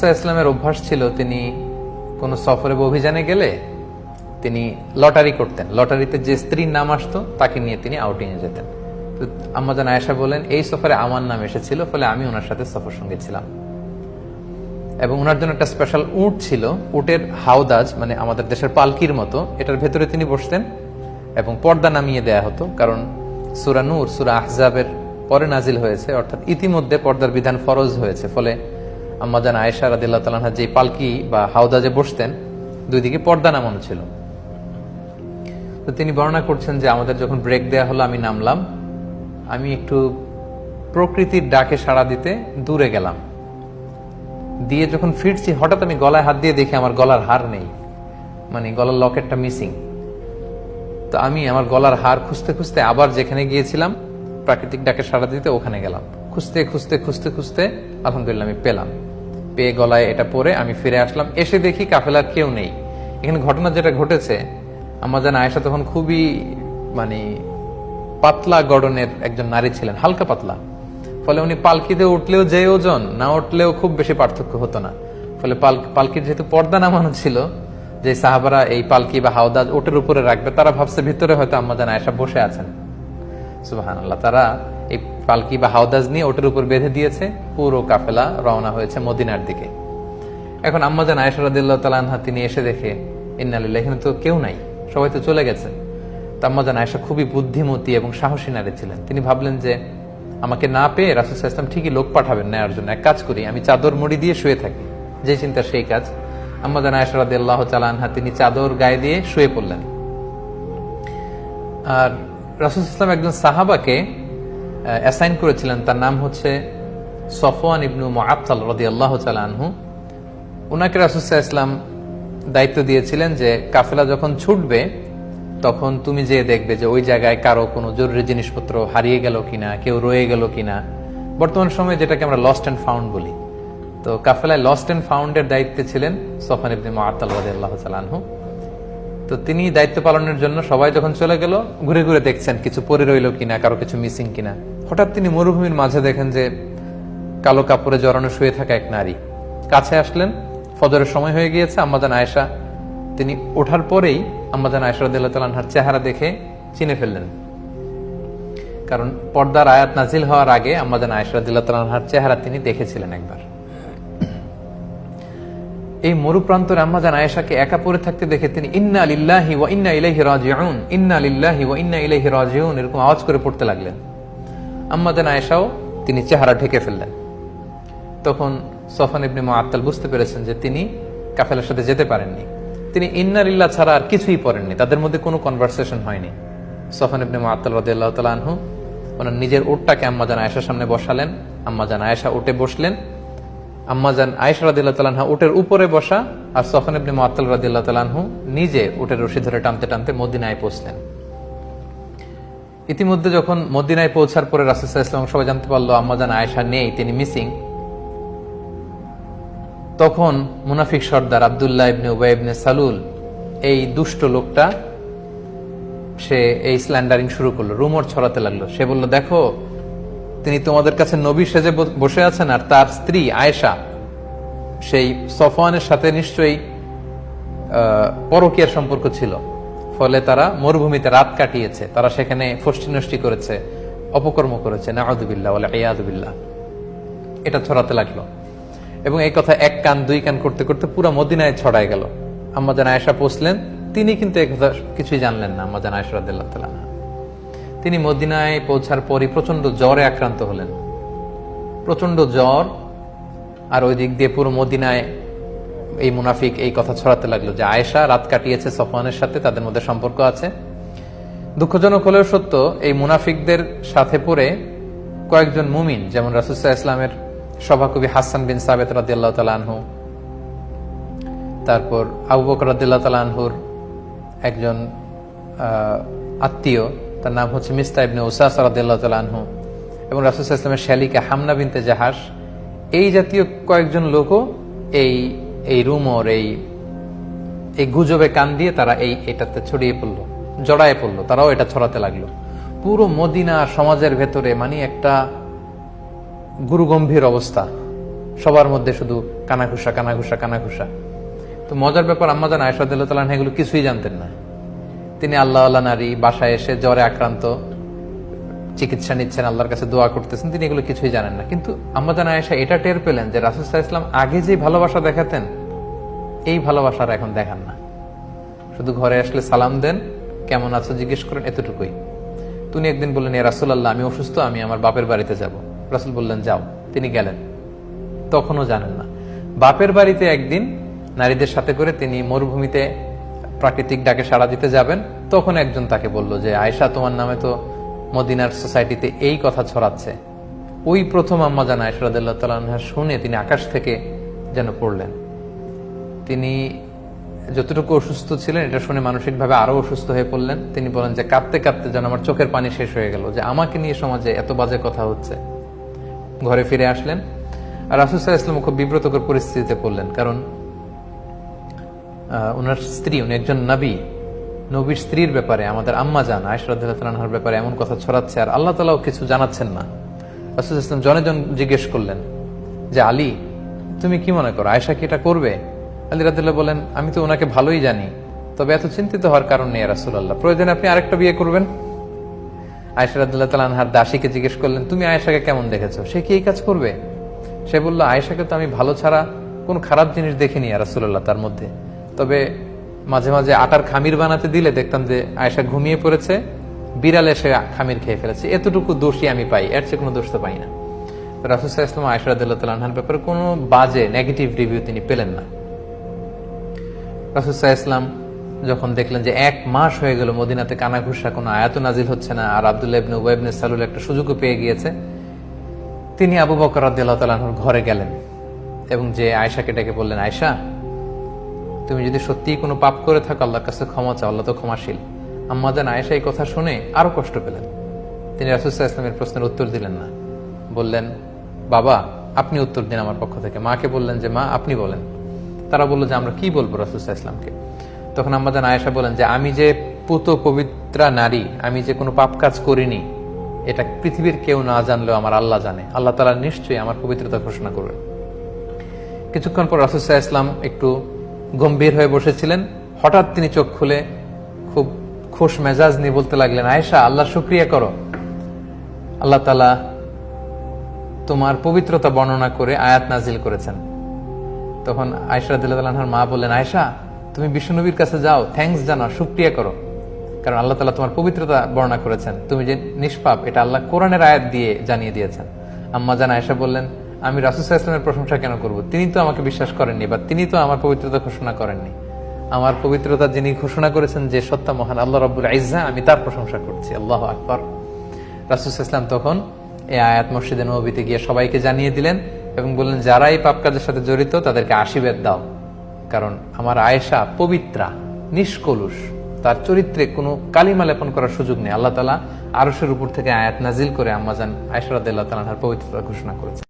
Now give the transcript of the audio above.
সাল্লাল্লাহু আলাইহি ওয়াসাল্লামের অভ্যাস ছিল তিনি কোনো সফরে বা অভিযানে গেলে তিনি লটারি করতেন। লটারিতে যে স্ত্রীর নাম আসতো তাকে নিয়ে তিনি আউটিং এ যেতেন। তো আম্মা জান আয়েশা বলেন, এই সফরে আমার নাম এসেছিল, ফলে আমি ওনার সাথে সফর সঙ্গে ছিলাম। এবং ওনার জন্য একটা স্পেশাল উট ছিল, উটের হাওদাজ, মানে আমাদের দেশের পালকির মতো, এটার ভেতরে তিনি বসতেন এবং পর্দা নামিয়ে দেয়া হতো, কারণ সূরা নূর, সূরা আহজাবের পরে নাজিল হয়েছে, অর্থাৎ ইতিমধ্যে পর্দার বিধান ফরজ হয়েছে। ফলে আম্মা জান আয়েশা রাদিয়াল্লাহু তাআলা আনহা যে পালকি বা হাওদাজে বসতেন, দুই দিকে পর্দা নামানো ছিল। তো তিনি বর্ণনা করছেন যে আমাদের যখন ব্রেক দেয়া হলো, আমি নামলাম, আমি একটু প্রকৃতির ডাকে সাড়া দিতে দূরে গেলাম, দিয়ে যখন ফিরছি হঠাৎ আমি গলায় হাত দিয়ে দেখি আমার গলার হার নেই, মানে গলার লকেটটা মিসিং। তো আমি আমার গলার হার খুঁজতে খুঁজতে আবার যেখানে গিয়েছিলাম প্রাকৃতিক ডাকে সাড়া দিতে, ওখানে গেলাম। খুঁজতে খুঁজতে খুঁজতে খুঁজতে আলহামদুলিল্লাহ আমি পেলাম, পেয়ে গলায় এটা পরে আমি ফিরে আসলাম। এসে দেখি কাফেলার কেউ নেই। এখানে ঘটনা যেটা ঘটেছে, আম্মা জান আয়েশা তখন খুবই মানে পাতলা গড়নের একজন নারী ছিলেন, হালকা পাতলা। ফলে উনি পালকিতে উঠলেও যে ওজন, না উঠলেও খুব বেশি পার্থক্য হতো না। ফলে পালকির যেহেতু পর্দা নামানো ছিল, যে সাহাবারা এই পালকি বা হাওদাজ ওটের উপরে রাখবে, তারা ভাবছে ভিতরে হয়তো আম্মা জান আয়েশা বসে আছেন। সুবহানাল্লাহ। তারা এই পালকি বা হাওদাজ নিয়ে ওটের উপর বেঁধে দিয়েছে, পুরো কাফেলা রওনা হয়েছে মদিনার দিকে। এখন আম্মা জান আয়েশা রাদিয়াল্লাহু তাআলা আনহা তিনি এসে দেখে, ইন্না লিল্লাহি, এখানে তো কেউ নাই, সবাই তো চলে গেছে। তো আম্মা জান আয়েশা খুবই বুদ্ধিমতী এবং সাহসী নারী ছিলেন। তিনি ভাবলেন যে আমাকে না পেয়ে রাসূল সাল্লাল্লাহু আলাইহি ওয়াসাল্লাম ঠিকই লোক পাঠাবেন নেওয়ার জন্য, এক কাজ করি, আমি চাদর মুড়ি দিয়ে শুয়ে থাকি। যে চিন্তা সেই কাজ। আম্মা জান আয়েশা রাদিয়াল্লাহু তাআলা আনহা তিনি চাদর গায়ে দিয়ে শুয়ে পড়লেন। আর রাসূল সাল্লাল্লাহু আলাইহি ওয়াসাল্লাম একজন সাহাবাকে অ্যাসাইন করেছিলেন, তার নাম হচ্ছে সফওয়ান ইবনু মুআত্তাল রাদিয়াল্লাহু তাআলা আনহু। ওনাকে রাসূল সাল্লাল্লাহু আলাইহি ওয়াসাল্লাম দায়িত্ব দিয়েছিলেন যে কাফেলা যখন ছুটবে তখন তুমি যে দেখবে যে ওই জায়গায় কারো কোনো জরুরি জিনিসপত্র হারিয়ে গেল কিনা, কেউ রয়ে গেল কিনা, বর্তমান সময়ে যেটাকে আমরা লস্ট অ্যান্ড ফাউন্ড বলি। তো কাফেলায় লস্ট অ্যান্ড ফাউন্ডের দায়িত্বে ছিলেন সফওয়ান ইবনে মুআত্তাল রাদিয়াল্লাহু তাআলা আনহু। তো তিনি দায়িত্ব পালনের জন্য সবাই যখন চলে গেল, ঘুরে ঘুরে দেখছেন কিছু পড়ে রইল কিনা, কারো কিছু মিসিং কিনা। হঠাৎ তিনি মরুভূমির মাঝে দেখেন যে কালো কাপড়ে জড়ানো শুয়ে থাকা এক নারী। কাছে আসলেন, ফজরের সময় হয়ে গিয়েছে। আম্মা জান আয়েশা তিনি ওঠার পরেই আম্মা জান আয়েশা রাদিয়াল্লাহু তাআলা আনহার চেহারা দেখে চিনে ফেললেন, কারণ পর্দার আয়াত নাজিল হওয়ার আগে আম্মা জান আয়েশা রাদিয়াল্লাহু তাআলা আনহার চেহারা তিনি দেখেছিলেন একবার। এই মরুপ্রান্তরে আম্মা জান আয়েশাকে একা পড়ে থাকতে দেখে তিনি ইন্না লিল্লাহি ওয়া ইন্না ইলাইহি রাজিউন, ইন্না লিল্লাহি ওয়া ইন্না ইলাইহি রাজিউন এরকম আওয়াজ করে পড়তে লাগলেন। আম্মা জান আয়েশাও তিনি চেহারা ঢেকে ফেললেন। তখন সফওয়ান ইবনে মুআত্তাল বুঝতে পেরেছেন যে তিনি কাফেলার সাথে যেতে পারেননি। তিনি ইন্না লিল্লাহ ছাড়া আর কিছুই পড়েননি, তাদের মধ্যে কোনো কনভারসেশন হয়নি। সফওয়ান ইবনে মুআত্তাল রাদিয়াল্লাহু তাআলা আনহু ওনার নিজের উটটাকে আম্মা জান আয়েশার সামনে বসালেন। আম্মা জান আয়েশা উটে বসলেন। আম্মা জান আয়েশা রাদিয়াল্লাহু তাআলা আনহা উটের উপরে বসা, আর সফওয়ান ইবনে মুআত্তাল রাদিয়াল্লাহু তাআলা আনহু নিজে উটের রশি ধরে টানতে টানতে মদিনায় পৌঁছলেন। ইতিমধ্যে যখন মদিনায় পৌঁছার পরে রাসূল সাল্লাল্লাহু আলাইহি ওয়াসাল্লাম সবাই জানতে পারলো আম্মা জান আয়েশা নেই, তিনি মিসিং। তখন মুনাফিক সর্দার আব্দুল্লাহ ইবনে উবাই ইবনে সালুল, এই দুষ্ট লোকটা, সে এই স্ল্যান্ডারিং শুরু করলো, রুমর ছড়াতে লাগলো। সে বলল, দেখো তিনি তোমাদের কাছে নবী সেজে বসে আছেন, আর তার স্ত্রী আয়েশা সেই সফওয়ানের সাথে নিশ্চয়ই পরকীয়ার সম্পর্ক ছিল। ফলে তারা মরুভূমিতে রাত কাটিয়েছে, তারা সেখানে ফষ্টি নষ্টি করেছে, অপকর্ম করেছে, নাউযুবিল্লাহ ওয়াল ইয়াযু বিল্লাহ। এটা ছড়াতে লাগলো এবং এই কথা এক কান দুই কান করতে করতে পুরো মদিনায় ছড়ায় গেল। আম্মা জান আয়েশা পৌঁছলেন, তিনি কিন্তু এই কথা কিছুই জানলেন না। আম্মা জান আয়েশা রাদিয়াল্লাহু তাআলা আনহা তিনি মদিনায় পৌঁছার পরই প্রচন্ড জ্বরে আক্রান্ত হলেন, প্রচন্ড জ্বর। আর ওই দিক দিয়ে পুরো মদিনায় এই মুনাফিক এই কথা ছড়াতে লাগলো যে আয়েশা রাত কাটিয়েছে সফওয়ানের সাথে, তাদের মধ্যে সম্পর্ক আছে। দুঃখজনক হলেও সত্য, এই মুনাফিকদের সাথে পড়ে কয়েকজন মুমিন, যেমন রাসূল সাল্লাল্লাহু আলাইহি ওয়াসাল্লামের সভাকবি হাসান বিন সাবিত রাদিয়াল্লাহু তাআলা আনহু, তারপর আবু বকর রাদিয়াল্লাহু তাআলা আনহুর একজন আত্মীয়, তার নাম হচ্ছে মিস্তাহ ইবনে উসাসা রাদিয়াল্লাহু তাআলা আনহু, এবং রাসূল সাল্লাল্লাহু আলাইহি ওয়াসাল্লামের শালিকা হামনা বিনতে জাহাশ, এই জাতীয় কয়েকজন লোকও এই রুমর, এই গুজবে কান দিয়ে তারা এটাতে ছড়িয়ে পড়লো, জড়ায় পড়লো, তারাও এটা ছড়াতে লাগলো পুরো মদিনা সমাজের ভেতরে। মানে একটা গুরুগম্ভীর অবস্থা। সবার মধ্যে শুধু কানাঘুষা কানাঘুষা কানাঘুষা। তো মজার ব্যাপার, আম্মাজান আয়েশা রাদিয়াল্লাহু তাআলা এগুলো কিছুই জানতেন না। তিনি আল্লাহ আল্লাহ নারী, বাসায় এসে জ্বরে আক্রান্ত, চিকিৎসা নিচ্ছেন, আল্লাহর কাছে দোয়া করতেছেন, তিনি এগুলো কিছুই জানেন না। কিন্তু আম্মাজান আয়েশা এটা টের পেলেন যে রাসূল সাল্লাল্লাহু আলাইহি ওয়াসাল্লাম আগে যে ভালোবাসা দেখাতেন, এই ভালোবাসার এখন দেখান না। শুধু ঘরে আসলে সালাম দেন, কেমন আছো জিজ্ঞেস করেন, এতটুকুই। তিনি একদিন বললেন, ইয়া রাসূলুল্লাহ, আমি অসুস্থ, আমি আমার বাপের বাড়িতে যাব। রাসূল বললেন, যাও। তিনি গেলেন, তখনও জানেন না। বাপের বাড়িতে একদিন নারীদের সাথে করে তিনি মরুভূমিতে প্রাকৃতিক ডাকে সাড়া দিতে যাবেন, তখন একজন তাকে বলল যে আয়েশা, তোমার নামে তো মদিনার সোসাইটিতে এই কথা ছড়াচ্ছে। ওই প্রথম আম্মাজান আয়েশা রাদিয়াল্লাহু তাআলা আনহা শুনে তিনি আকাশ থেকে যেন পড়লেন। তিনি যতটুকু অসুস্থ ছিলেন এটা শুনে মানসিকভাবে আরো অসুস্থ হয়ে পড়লেন। তিনি বলেন যে কাঁদতে কাঁদতে যেন আমার চোখের পানি শেষ হয়ে গেল, যে আমাকে নিয়ে সমাজে এত বাজে কথা হচ্ছে। ঘরে ফিরে আসলেন, আর রাসূল সাল্লাল্লাহু আলাইহি ওয়াসাল্লাম খুব বিব্রতকর পরিস্থিতিতে পড়লেন, কারণ ওনার স্ত্রী, উনি একজন নবী, নবীর স্ত্রীর ব্যাপারে, আমাদের আম্মাজান আয়েশা রাদিয়াল্লাহু তাআলা আনহার ব্যাপারে এমন কথা ছড়াচ্ছে, আর আল্লাহ তাআলাও কিছু জানাচ্ছেন না। রাসূল সাল্লাল্লাহু আলাইহি ওয়াসাল্লাম জনে জন জিজ্ঞেস করলেন যে আলী, তুমি কি মনে করো, আয়েশা কি এটা করবে? আলী রাদিয়াল্লাহু বলেন, আমি তো ওনাকে ভালোই জানি, তবে এত চিন্তিত হওয়ার কারণ নেই রাসূলুল্লাহ, প্রয়োজনে আপনি আরেকটা বিয়ে করবেন। আয়েশা রাদিয়াল্লাহু তাআলা আনহার দাসীকে জিজ্ঞেস করলেন, তুমি আয়েশাকে কেমন দেখেছো, সে কি এই কাজ করবে? সে বলল, আয়েশাকে তো আমি ভালো ছাড়া কোন খারাপ জিনিস দেখিনি রাসূলুল্লাহ তার মধ্যে, তবে মাঝে মাঝে আটার খামির বানাতে দিলে দেখতাম যে আয়েশা ঘুমিয়ে পড়েছে, বিড়াল এসে খামির খেয়ে ফেলেছে, এতটুকু দোষই আমি পাই, এর চেয়ে কোনো দোষ তো পাই না। রাসূল সাল্লাল্লাহু আলাইহি ওয়াসাল্লাম আয়েশা রাদিয়াল্লাহু তাআলা আনহার ব্যাপারে কোনো বাজে নেগেটিভ রিভিউ তিনি পেলেন না। রাসূল সাল্লাল্লাহু আলাইহি ওয়াসাল্লাম যখন দেখলেন যে 1 মাস হয়ে গেল মদিনাতে কানাঘুষা, কোনো আয়াত নাজিল হচ্ছে না, আর আব্দুল্লাহ ইবনে উবাই ইবনে সালুল একটা সুযোগও পেয়ে গিয়েছে, তিনি আবু বকর রাদিয়াল্লাহু তাআলা আনহুর ঘরে গেলেন এবং যে আয়েশাকে ডেকে বললেন, আয়েশা, তুমি যদি সত্যিই কোনো পাপ করে থাকো আল্লাহর কাছে ক্ষমা চাও, আল্লাহ তো ক্ষমাশীল। আম্মাজান আয়েশা এই কথা শুনে আরো কষ্ট পেলেন। তিনি রাসূল সাল্লাল্লাহু আলাইহি ওয়াসাল্লামের প্রশ্নের উত্তর দিলেন না, বললেন, বাবা আপনি উত্তর দিন আমার পক্ষ থেকে। মাকে বললেন যে মা আপনি বলেন। তারা বলল যে আমরা কি বলবো রাসূল সাল্লাল্লাহু আলাইহি ওয়াসাল্লামকে? তখন আম্মাজান আয়েশা বলেন যে আমি যে পুত পবিত্রা নারী, আমি যে কোনো পাপ কাজ করিনি, এটা পৃথিবীর কেউ না জানলেও আমার আল্লাহ জানে, আল্লাহ তাআলা নিশ্চয়ই আমার পবিত্রতা ঘোষণা করবেন। কিছুক্ষণ পর রাসূল সাল্লাল্লাহু আলাইহি ওয়াসাল্লাম একটু গম্ভীর হয়ে বসেছিলেন, হঠাৎ তিনি চোখ খুলে খুব খোশ মেজাজ নিয়ে বলতে লাগলেন, আয়েশা আল্লাহর শুকরিয়া করো, আল্লাহ তাআলা তোমার পবিত্রতা বর্ণনা করে আয়াত নাজিল করেছেন। তখন আয়েশা রাদিয়াল্লাহু তাআলা আনহার মা বললেন, আয়েশা তুমি বিশ্বনবীর কাছে যাও, থ্যাঙ্কস জানাও, শুকরিয়া করো, কারণ আল্লাহ তাআলা তোমার পবিত্রতা বর্ণনা করেছেন, তুমি যে নিষ্পাপ এটা আল্লাহ কোরআনের আয়াত দিয়ে জানিয়ে দিয়েছেন। আম্মাজান আয়েশা বললেন, আমি রাসূল সাল্লাল্লাহু আলাইহি ওয়াসাল্লামের প্রশংসা কেন করব? তিনি তো আমাকে বিশ্বাস করেননি, বা তিনি তো আমার পবিত্রতা ঘোষণা করেননি। আমার পবিত্রতা যিনি ঘোষণা করেছেন, যে সত্তা মহান আল্লাহ রাব্বুল ইজ্জা, আমি তার প্রশংসা করছি। আল্লাহু আকবার। রাসূল সাল্লাল্লাহু আলাইহি ওয়াসাল্লাম তখন এই আয়াত মসজিদে নববীতে গিয়ে সবাইকে জানিয়ে দিলেন এবং বললেন, যারা এই পাপ কাজের সাথে জড়িত তাদেরকে আশীর্বাদ দাও, কারণ আমার আয়েশা পবিত্রা, নিষ্কলুষ, তার চরিত্রে কোনো কালিমা লেপন করার সুযোগ নেই। আল্লাহ তাআলা আরশের উপর থেকে আয়াত নাজিল করে আম্মাজান আয়েশা রাদিয়াল্লাহু তাআলা আনহার পবিত্রতা ঘোষণা করেছেন।